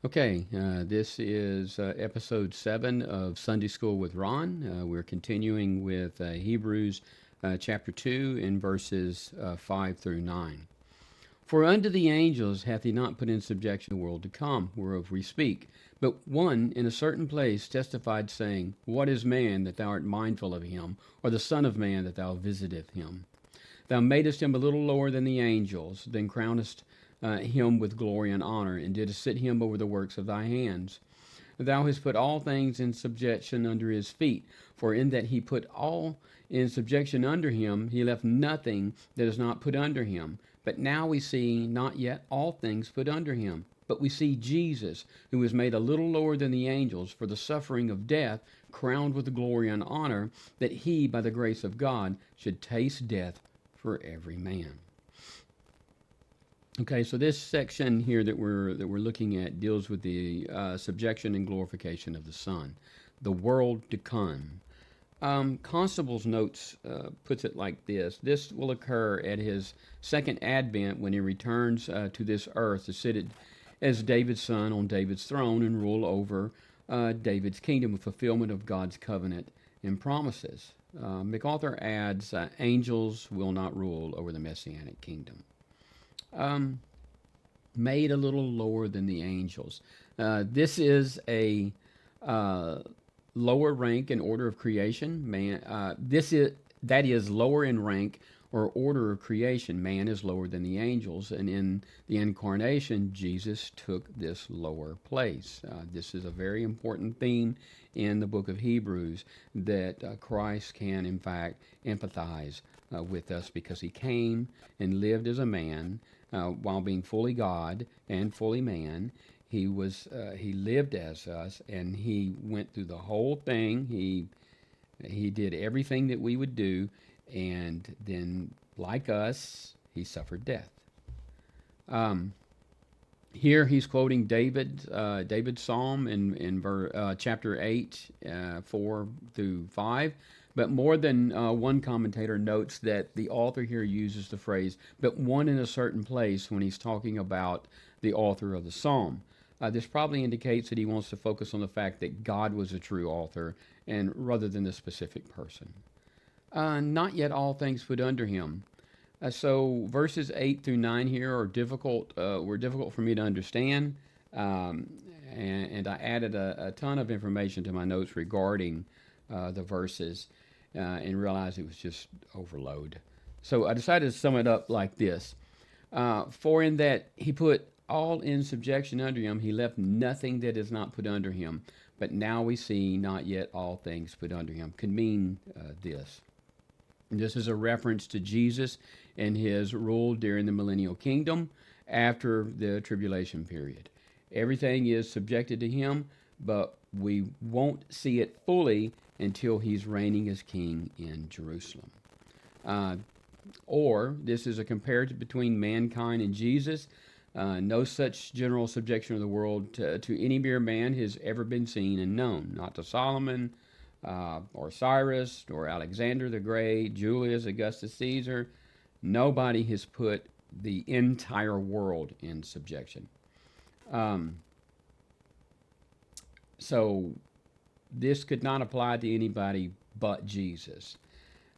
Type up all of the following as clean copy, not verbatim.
Okay, this is episode 7 of Sunday School with Ron. We're continuing with Hebrews chapter 2 in verses 5 through 9. For unto the angels hath he not put in subjection the world to come, whereof we speak. But one in a certain place testified, saying, What is man that thou art mindful of him, or the Son of man that thou visiteth him? Thou madest him a little lower than the angels, then crownest him with glory and honor, and didst set him over the works of thy hands. Thou hast put all things in subjection under his feet. For in that he put all in subjection under him, he left nothing that is not put under him. But now we see not yet all things put under him. But we see Jesus, who was made a little lower than the angels for the suffering of death, crowned with glory and honor, that he, by the grace of God, should taste death for every man. Okay, so this section here that we're looking at deals with the subjection and glorification of the Son, the world to come. Constable's notes puts it like this: This will occur at his second advent when he returns to this earth to sit as David's son on David's throne and rule over David's kingdom with fulfillment of God's covenant and promises. MacArthur adds, angels will not rule over the Messianic kingdom. Made a little lower than the angels. This is a lower rank in order of creation. That is lower in rank or order of creation. Man is lower than the angels, and in the incarnation, Jesus took this lower place. This is a very important theme in the book of Hebrews, that Christ can, in fact, empathize with us because he came and lived as a man while being fully God and fully man. He lived as us, and he went through the whole thing. He did everything that we would do, and then, like us, he suffered death. Here he's quoting David's psalm in chapter 8, 4 through 5. But more than one commentator notes that the author here uses the phrase, but one in a certain place, when he's talking about the author of the psalm. This probably indicates that he wants to focus on the fact that God was a true author, and rather than the specific person. Not yet all things put under him. So verses 8 through 9 here are difficult. Were difficult for me to understand, and I added a ton of information to my notes regarding the verses, and realized it was just overload. So I decided to sum it up like this: For in that he put all in subjection under him, he left nothing that is not put under him. But now we see not yet all things put under him. Could mean this. This is a reference to Jesus and his rule during the millennial kingdom after the tribulation period. Everything is subjected to him, but we won't see it fully until he's reigning as king in Jerusalem. Or this is a comparative between mankind and Jesus. No such general subjection of the world to any mere man has ever been seen and known, not to Solomon, or Cyrus, or Alexander the Great, Julius, Augustus Caesar. Nobody has put the entire world in subjection. So this could not apply to anybody but Jesus.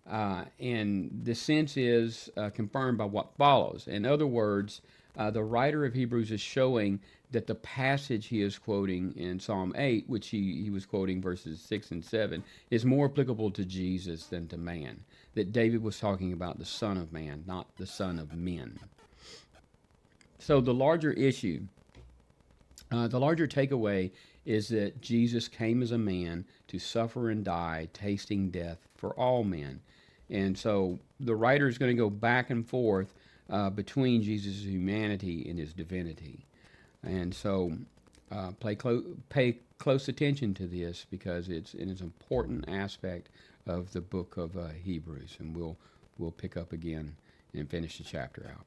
And the sense is confirmed by what follows. In other words, the writer of Hebrews is showing that the passage he is quoting in Psalm 8, which he was quoting verses 6 and 7, is more applicable to Jesus than to man. That David was talking about the Son of Man, not the Son of men. So the larger issue, the larger takeaway is that Jesus came as a man to suffer and die, tasting death for all men. And so the writer is going to go back and forth between Jesus' humanity and his divinity. And so pay close attention to this, because it's an important aspect of the book of Hebrews. And we'll pick up again and finish the chapter out.